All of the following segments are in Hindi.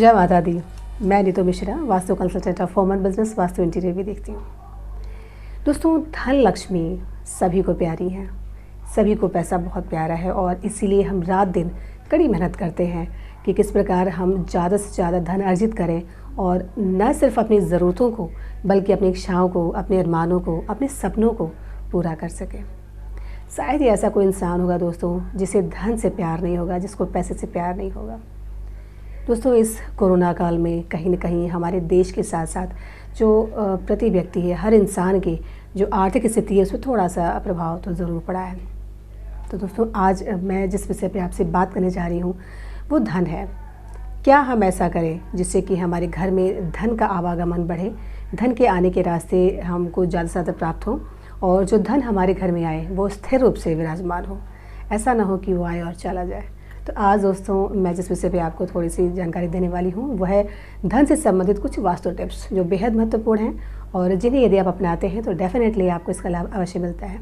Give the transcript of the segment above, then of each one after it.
जय माता दी। मैं Neetu Mishra, vastu consultant of home and business, vastu interior भी देखती हूँ। दोस्तों, धन लक्ष्मी सभी को प्यारी है, सभी को पैसा बहुत प्यारा है और इसीलिए हम रात दिन कड़ी मेहनत करते हैं कि किस प्रकार हम ज़्यादा से ज़्यादा धन अर्जित करें और न सिर्फ अपनी ज़रूरतों को बल्कि अपनी इच्छाओं को, अपने अरमानों को, अपने सपनों को पूरा कर सकें। शायद ही ऐसा कोई इंसान होगा दोस्तों जिसे धन से प्यार नहीं होगा, जिसको पैसे से प्यार नहीं होगा। दोस्तों, इस कोरोना काल में कहीं न कहीं हमारे देश के साथ साथ जो प्रति व्यक्ति है, हर इंसान की जो आर्थिक स्थिति है, उसमें थोड़ा सा प्रभाव तो ज़रूर पड़ा है। तो दोस्तों, आज मैं जिस विषय पे आपसे बात करने जा रही हूँ वो धन है। क्या हम ऐसा करें जिससे कि हमारे घर में धन का आवागमन बढ़े, धन के आने के रास्ते हमको ज़्यादा से ज़्यादा प्राप्त हो और जो धन हमारे घर में आए वो स्थिर रूप से विराजमान हो, ऐसा ना हो कि वो आए और चला जाए। तो आज दोस्तों, मैं जिस विषय पे आपको थोड़ी सी जानकारी देने वाली हूँ वो है धन से संबंधित कुछ वास्तु टिप्स जो बेहद महत्वपूर्ण हैं और जिन्हें यदि आप अपनाते हैं तो डेफिनेटली आपको इसका लाभ अवश्य मिलता है।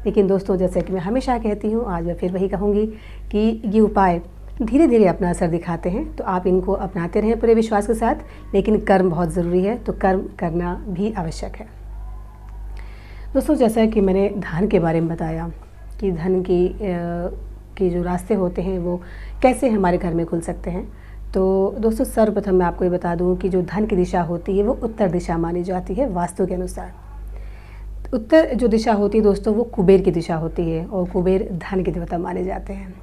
लेकिन दोस्तों, जैसे कि मैं हमेशा कहती हूँ, आज मैं फिर वही कहूँगी कि ये उपाय धीरे धीरे अपना असर दिखाते हैं, तो आप इनको अपनाते रहें पूरे विश्वास के साथ। लेकिन कर्म बहुत ज़रूरी है, तो कर्म करना भी आवश्यक है। दोस्तों, जैसा कि मैंने धन के बारे में बताया कि धन की जो रास्ते होते हैं वो कैसे हमारे घर में खुल सकते हैं, तो दोस्तों सर्वप्रथम मैं आपको ये बता दूं कि जो धन की दिशा होती है वो उत्तर दिशा मानी जाती है वास्तु के अनुसार। उत्तर जो दिशा होती है दोस्तों वो कुबेर की दिशा होती है और कुबेर धन के देवता माने जाते हैं।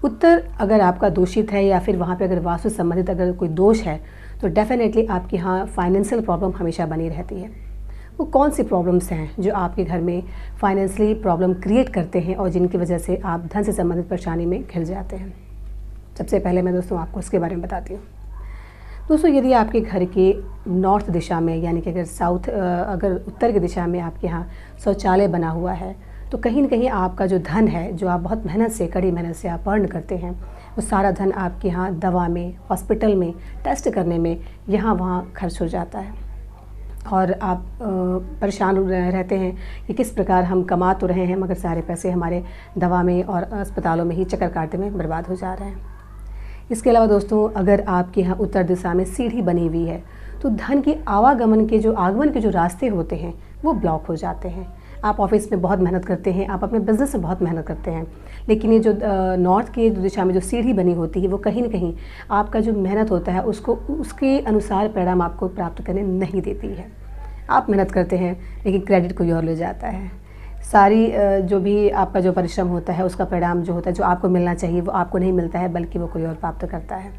उत्तर अगर आपका दूषित है या फिर वहाँ पे अगर वास्तु संबंधित अगर कोई दोष है तो डेफिनेटली आपके यहाँ फाइनेंशियल प्रॉब्लम हमेशा बनी रहती है। वो कौन सी प्रॉब्लम्स हैं जो आपके घर में फाइनेंशियली प्रॉब्लम क्रिएट करते हैं और जिनकी वजह से आप धन से संबंधित परेशानी में घिर जाते हैं। सबसे पहले मैं दोस्तों आपको उसके बारे में बताती हूँ। दोस्तों, यदि आपके घर के नॉर्थ दिशा में यानी कि अगर उत्तर की दिशा में आपके यहाँ शौचालय बना हुआ है तो कहीं ना कहीं आपका जो धन है, जो आप बहुत मेहनत से, कड़ी मेहनत से आप अर्न करते हैं, वो सारा धन आपके यहाँ दवा में, हॉस्पिटल में, टेस्ट करने में, यहाँ वहाँ खर्च हो जाता है और आप परेशान रहते हैं कि किस प्रकार हम कमा तो रहे हैं मगर सारे पैसे हमारे दवा में और अस्पतालों में ही चक्कर काटने में बर्बाद हो जा रहे हैं। इसके अलावा दोस्तों, अगर आपके यहाँ उत्तर दिशा में सीढ़ी बनी हुई है तो धन की आगमन के जो रास्ते होते हैं वो ब्लॉक हो जाते हैं। आप ऑफिस में बहुत मेहनत करते हैं, आप अपने बिजनेस में बहुत मेहनत करते हैं, लेकिन ये जो नॉर्थ की दिशा में जो सीढ़ी बनी होती है वो कहीं ना कहीं आपका जो मेहनत होता है उसको उसके अनुसार परिणाम आपको प्राप्त करने नहीं देती है। आप मेहनत करते हैं लेकिन क्रेडिट कोई और ले जाता है। सारी जो भी आपका जो परिश्रम होता है उसका परिणाम जो होता है, जो आपको मिलना चाहिए वो आपको नहीं मिलता है बल्कि वो कोई और प्राप्त करता है।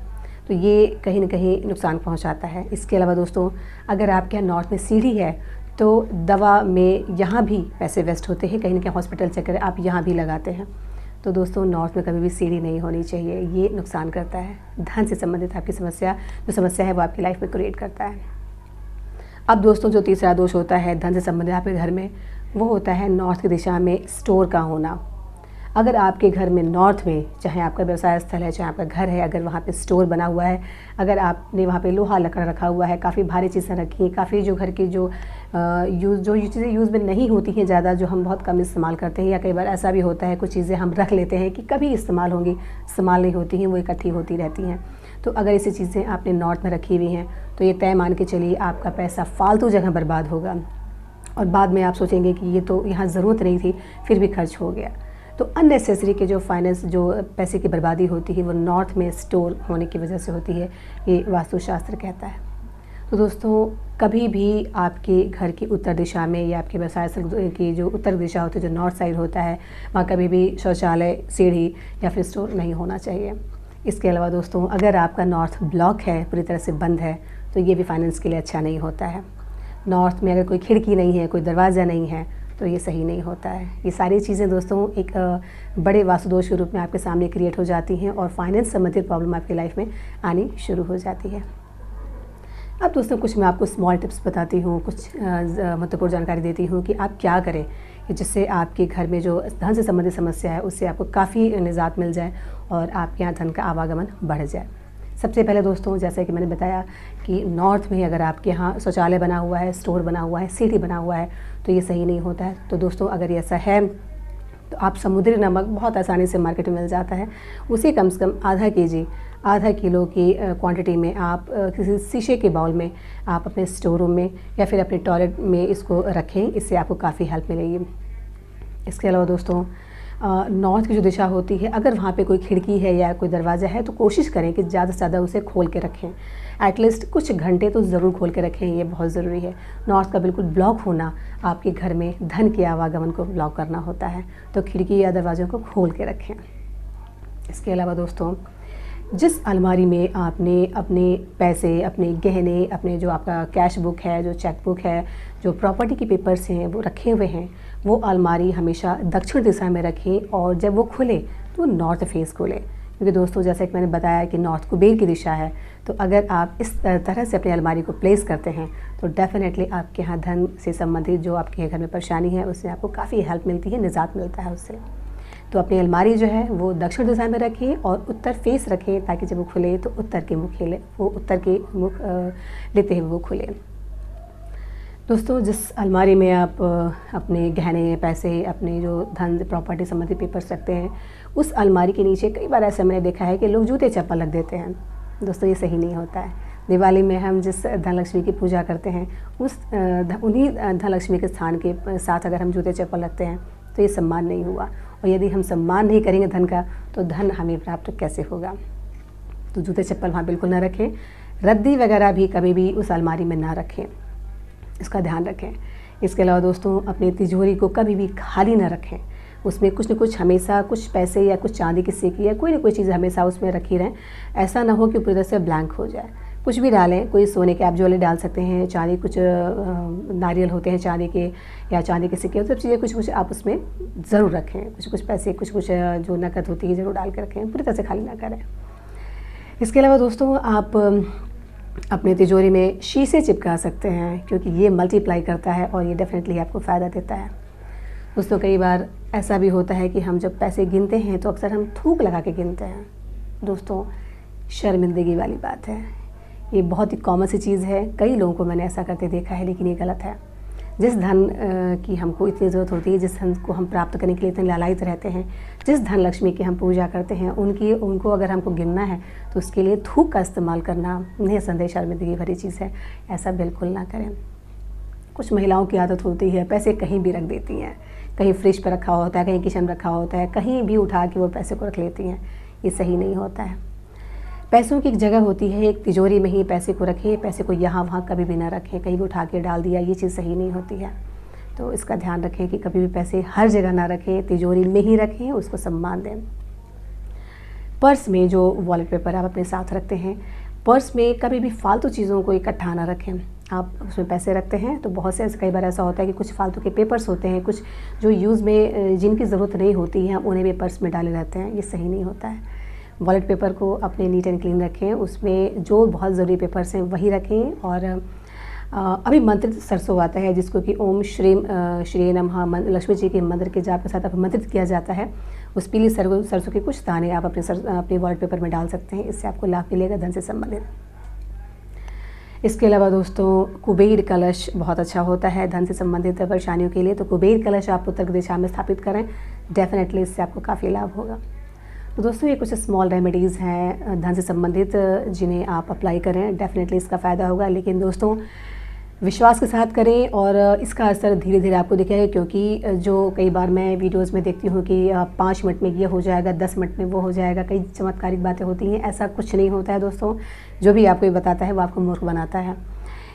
तो ये कहीं ना कहीं नुकसान पहुंचाता है। इसके अलावा दोस्तों, अगर आपके यहाँ नॉर्थ में सीढ़ी है तो दवा में यहाँ भी पैसे वेस्ट होते हैं, कहीं ना कहीं हॉस्पिटल चक्कर आप यहाँ भी लगाते हैं। तो दोस्तों, नॉर्थ में कभी भी सीढ़ी नहीं होनी चाहिए, ये नुकसान करता है। धन से संबंधित आपकी जो समस्या है वो आपकी लाइफ में क्रिएट करता है। अब दोस्तों, जो तीसरा दोष होता है धन से संबंधित आपके घर में वो होता है नॉर्थ की दिशा में स्टोर का होना। अगर आपके घर में नॉर्थ में, चाहे आपका व्यवसाय स्थल है, चाहे आपका घर है, अगर वहाँ पे स्टोर बना हुआ है, अगर आपने वहाँ पे लोहा लकड़ा रखा हुआ है, काफ़ी भारी चीज़ें रखी हैं, काफ़ी जो घर की जो चीज़ें यूज़ में नहीं होती हैं ज़्यादा, जो हम बहुत कम इस्तेमाल करते हैं, या कई बार ऐसा भी होता है कुछ चीज़ें हम रख लेते हैं कि कभी इस्तेमाल होंगी, इस्तेमाल नहीं होती हैं, वो इकट्ठी होती रहती हैं। तो अगर ऐसी चीज़ें आपने नॉर्थ में रखी हुई हैं तो ये तय मान के चलिए आपका पैसा फालतू जगह बर्बाद होगा और बाद में आप सोचेंगे कि ये तो यहाँ ज़रूरत नहीं थी फिर भी खर्च हो गया। तो अननेसेसरी के जो पैसे की बर्बादी होती है वो नॉर्थ में स्टोर होने की वजह से होती है, ये वास्तुशास्त्र कहता है। तो दोस्तों, कभी भी आपके घर की उत्तर दिशा में या आपके व्यवसाय की जो उत्तर दिशा होती है, जो नॉर्थ साइड होता है, वहाँ कभी भी शौचालय, सीढ़ी या फिर स्टोर नहीं होना चाहिए। इसके अलावा दोस्तों, अगर आपका नॉर्थ ब्लॉक है, पूरी तरह से बंद है, तो ये भी फाइनेंस के लिए अच्छा नहीं होता है। नॉर्थ में अगर कोई खिड़की नहीं है, कोई दरवाज़ा नहीं है, तो ये सही नहीं होता है। ये सारी चीज़ें दोस्तों एक बड़े वास्तु दोष के रूप में आपके सामने क्रिएट हो जाती हैं और फाइनेंस संबंधित प्रॉब्लम आपकी लाइफ में आनी शुरू हो जाती है। अब दोस्तों, कुछ मैं आपको स्मॉल टिप्स बताती हूँ, कुछ महत्वपूर्ण जानकारी देती हूँ कि आप क्या करें कि जिससे आपके घर में जो धन से संबंधित समस्या है उससे आपको काफ़ी निजात मिल जाए और आपके यहाँ धन का आवागमन बढ़ जाए। सबसे पहले दोस्तों, जैसे कि मैंने बताया कि नॉर्थ में अगर आपके यहाँ शौचालय बना हुआ है, स्टोर बना हुआ है, सीढ़ी बना हुआ है, तो ये सही नहीं होता है। तो दोस्तों, अगर ये ऐसा है तो आप समुद्री नमक बहुत आसानी से मार्केट में मिल जाता है, उसे कम से कम आधा किलो की क्वांटिटी में आप किसी शीशे के बाउल में आप अपने स्टोर रूम में या फिर अपने टॉयलेट में इसको रखें, इससे आपको काफ़ी हेल्प मिलेगी। इसके अलावा दोस्तों नॉर्थ की जो दिशा होती है, अगर वहाँ पे कोई खिड़की है या कोई दरवाज़ा है तो कोशिश करें कि ज़्यादा से ज़्यादा उसे खोल के रखें, एटलीस्ट कुछ घंटे तो ज़रूर खोल के रखें, ये बहुत ज़रूरी है। नॉर्थ का बिल्कुल ब्लॉक होना आपके घर में धन के आवागमन को ब्लॉक करना होता है, तो खिड़की या दरवाज़ों को खोल के रखें। इसके अलावा दोस्तों जिस अलमारी में आपने अपने पैसे, अपने गहने, अपने जो आपका कैश बुक है, जो चेक बुक है, जो प्रॉपर्टी के पेपर्स हैं वो रखे हुए हैं, वो अलमारी हमेशा दक्षिण दिशा में रखें और जब वो खुले तो नॉर्थ फेस खोलें, क्योंकि दोस्तों जैसे कि मैंने बताया कि नॉर्थ कुबेर की दिशा है। तो अगर आप इस तरह से अपनी अलमारी को प्लेस करते हैं तो डेफिनेटली आपके यहाँ धन से संबंधित जो आपके घर में परेशानी है उससे आपको काफ़ी हेल्प मिलती है, निजात मिलता है उससे। तो अपनी अलमारी जो है वो दक्षिण दिशा में रखें और उत्तर फेस रखें, ताकि जब वो खुले तो उत्तर के मुख लेते हुए वो खुले। दोस्तों जिस अलमारी में आप अपने गहने, पैसे, अपने जो धन प्रॉपर्टी संबंधी पेपर्स रखते हैं, उस अलमारी के नीचे कई बार ऐसा मैंने देखा है कि लोग जूते चप्पल रख देते हैं। दोस्तों ये सही नहीं होता है। दिवाली में हम जिस धनलक्ष्मी की पूजा करते हैं उन्हीं धनलक्ष्मी के स्थान के साथ अगर हम जूते चप्पल रखते हैं तो ये सम्मान नहीं हुआ, और यदि हम सम्मान नहीं करेंगे धन का तो धन हमें प्राप्त कैसे होगा। तो जूते चप्पल वहाँ बिल्कुल ना रखें, रद्दी वगैरह भी कभी भी उस अलमारी में ना रखें, इसका ध्यान रखें। इसके अलावा दोस्तों अपनी तिजोरी को कभी भी खाली ना रखें, उसमें कुछ न कुछ हमेशा कुछ पैसे या कुछ चांदी की सिक्की या कोई ना कोई चीज़ हमेशा उसमें रखी रहें। ऐसा ना हो कि पूरी तरह से ब्लैंक हो जाए। कुछ भी डालें, कोई सोने के आप ज्वेलरी डाल सकते हैं, चांदी कुछ नारियल होते हैं चांदी के या चांदी के सिक्के, सब चीज़ें कुछ आप उसमें ज़रूर रखें। कुछ पैसे, कुछ जो नकद होती है ज़रूर डाल के रखें, पूरी तरह से खाली ना करें। इसके अलावा दोस्तों आप अपने तिजोरी में शीशे चिपका सकते हैं, क्योंकि ये मल्टीप्लाई करता है और ये डेफिनेटली आपको फ़ायदा देता है। दोस्तों कई बार ऐसा भी होता है कि हम जब पैसे गिनते हैं तो अक्सर हम थूक लगा के गिनते हैं। दोस्तों शर्मिंदगी वाली बात है, ये बहुत ही कॉमन सी चीज़ है, कई लोगों को मैंने ऐसा करते देखा है, लेकिन ये गलत है। जिस धन की हमको इतनी ज़रूरत होती है, जिस धन को हम प्राप्त करने के लिए इतने लालायित रहते हैं, जिस धन लक्ष्मी की हम पूजा करते हैं, उनको अगर हमको गिनना है तो उसके लिए थूक का इस्तेमाल करना निःसंदेह शर्मिंदगी भरी चीज़ है। ऐसा बिल्कुल ना करें। कुछ महिलाओं की आदत होती है पैसे कहीं भी रख देती हैं, कहीं फ्रिज पर रखा होता है, कहीं किचन रखा होता है, कहीं भी उठा के वो पैसे को रख लेती हैं। ये सही नहीं होता है। पैसों की एक जगह होती है, एक तिजोरी में ही पैसे को रखें, पैसे को यहाँ वहाँ कभी भी ना रखें, कहीं भी उठा के डाल दिया, ये चीज़ सही नहीं होती है। तो इसका ध्यान रखें कि कभी भी पैसे हर जगह ना रखें, तिजोरी में ही रखें, उसको सम्मान दें। पर्स में जो वॉलेट पेपर आप अपने साथ रखते हैं, पर्स में कभी भी फालतू चीज़ों को इकट्ठा ना रखें। आप उसमें पैसे रखते हैं तो बहुत से कई बार ऐसा होता है कि कुछ फालतू के पेपर्स होते हैं, कुछ जो यूज़ में जिनकी ज़रूरत नहीं होती है, उन्हें भी पर्स में डाले रहते हैं। ये सही नहीं होता है। वॉलेट पेपर को अपने नीट एंड क्लीन रखें, उसमें जो बहुत ज़रूरी पेपर्स हैं वही रखें। और अभी मंत्रित सरसों आता है जिसको कि ओम श्री नमः लक्ष्मी जी के मंत्र के जाप के साथ मंत्रित किया जाता है। उस पीली सरसों के कुछ दाने आप अपने वॉलेट पेपर में डाल सकते हैं, इससे आपको लाभ मिलेगा धन से संबंधित। इसके अलावा दोस्तों कुबेर कलश बहुत अच्छा होता है धन से संबंधित परेशानियों के लिए। तो कुबेर कलश आप उत्तर दिशा में स्थापित करें, डेफिनेटली इससे आपको काफ़ी लाभ होगा। तो दोस्तों ये कुछ स्मॉल रेमेडीज़ हैं धन से संबंधित, जिन्हें आप अप्लाई करें, डेफिनेटली इसका फ़ायदा होगा। लेकिन दोस्तों विश्वास के साथ करें और इसका असर धीरे धीरे आपको दिखेगा, क्योंकि जो कई बार मैं वीडियोस में देखती हूँ कि 5 मिनट में ये हो जाएगा, 10 मिनट में वो हो जाएगा, कई चमत्कारिक बातें होती हैं। ऐसा कुछ नहीं होता है दोस्तों। जो भी आपको ये बताता है वो आपको मूर्ख बनाता है,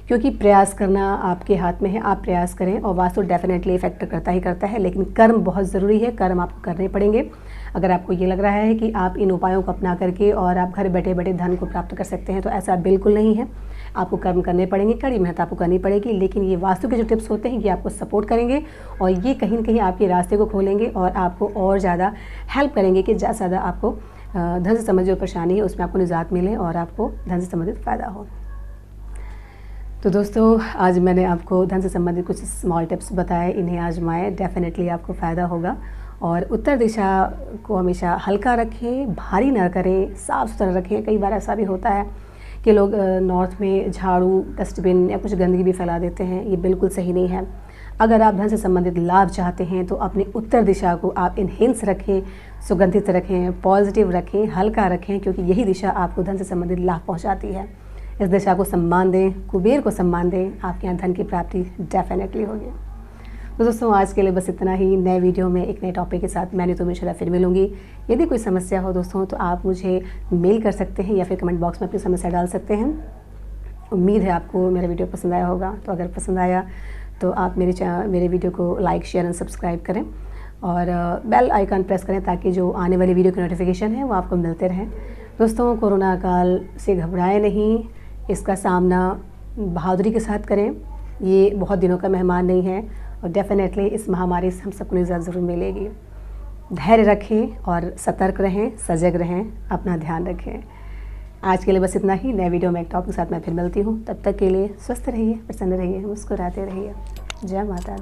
क्योंकि प्रयास करना आपके हाथ में है। आप प्रयास करें और वास्तु डेफिनेटली इफेक्ट करता ही करता है, लेकिन कर्म बहुत ज़रूरी है, कर्म आपको करने पड़ेंगे। अगर आपको ये लग रहा है कि आप इन उपायों को अपना करके और आप घर बैठे बैठे धन को प्राप्त कर सकते हैं, तो ऐसा बिल्कुल नहीं है। आपको कर्म करने पड़ेंगे, कड़ी मेहनत आपको करनी पड़ेगी, लेकिन ये वास्तु के जो टिप्स होते हैं ये आपको सपोर्ट करेंगे और ये कहीं न कहीं आपके रास्ते को खोलेंगे और आपको और ज़्यादा हेल्प करेंगे कि ज़्यादा से ज़्यादा आपको धन से संबंधित जो परेशानी है उसमें आपको निजात मिले और आपको धन से संबंधित फ़ायदा हो। तो दोस्तों आज मैंने आपको धन से संबंधित कुछ स्मॉल टिप्स बताए, इन्हें आजमाएं, डेफिनेटली आपको फ़ायदा होगा। और उत्तर दिशा को हमेशा हल्का रखें, भारी ना करें, साफ़ सुथरा रखें। कई बार ऐसा भी होता है कि लोग नॉर्थ में झाड़ू, डस्टबिन या कुछ गंदगी भी फैला देते हैं, ये बिल्कुल सही नहीं है। अगर आप धन से संबंधित लाभ चाहते हैं तो अपनी उत्तर दिशा को आप इनहेंस रखें, सुगंधित रखें, पॉजिटिव रखें, हल्का रखें, क्योंकि यही दिशा आपको धन से संबंधित लाभ पहुंचाती है। इस दिशा को सम्मान दें, कुबेर को सम्मान दें, आपके यहाँ धन की प्राप्ति डेफिनेटली होगी। तो दोस्तों आज के लिए बस इतना ही। नए वीडियो में एक नए टॉपिक के साथ मैं नीतू मिश्रा फिर मिलूंगी। यदि कोई समस्या हो दोस्तों तो आप मुझे मेल कर सकते हैं या फिर कमेंट बॉक्स में अपनी समस्या डाल सकते हैं। उम्मीद है आपको मेरा वीडियो पसंद आया होगा। तो अगर पसंद आया तो आप मेरे वीडियो को लाइक, शेयर एंड सब्सक्राइब करें और बेल आइकन प्रेस करें ताकि जो आने वाली वीडियो की नोटिफिकेशन है वो आपको मिलते रहें। दोस्तों कोरोना काल से घबराएं नहीं, इसका सामना बहादुरी के साथ करें। ये बहुत दिनों का मेहमान नहीं है और डेफिनेटली इस महामारी से हम सबको निजात ज़रूर मिलेगी। धैर्य रखें और सतर्क रहें, सजग रहें, अपना ध्यान रखें। आज के लिए बस इतना ही। नए वीडियो में एक टॉपिक के साथ मैं फिर मिलती हूँ। तब तक के लिए स्वस्थ रहिए, प्रसन्न रहिए, मुस्कुराते रहिए। जय माता दी।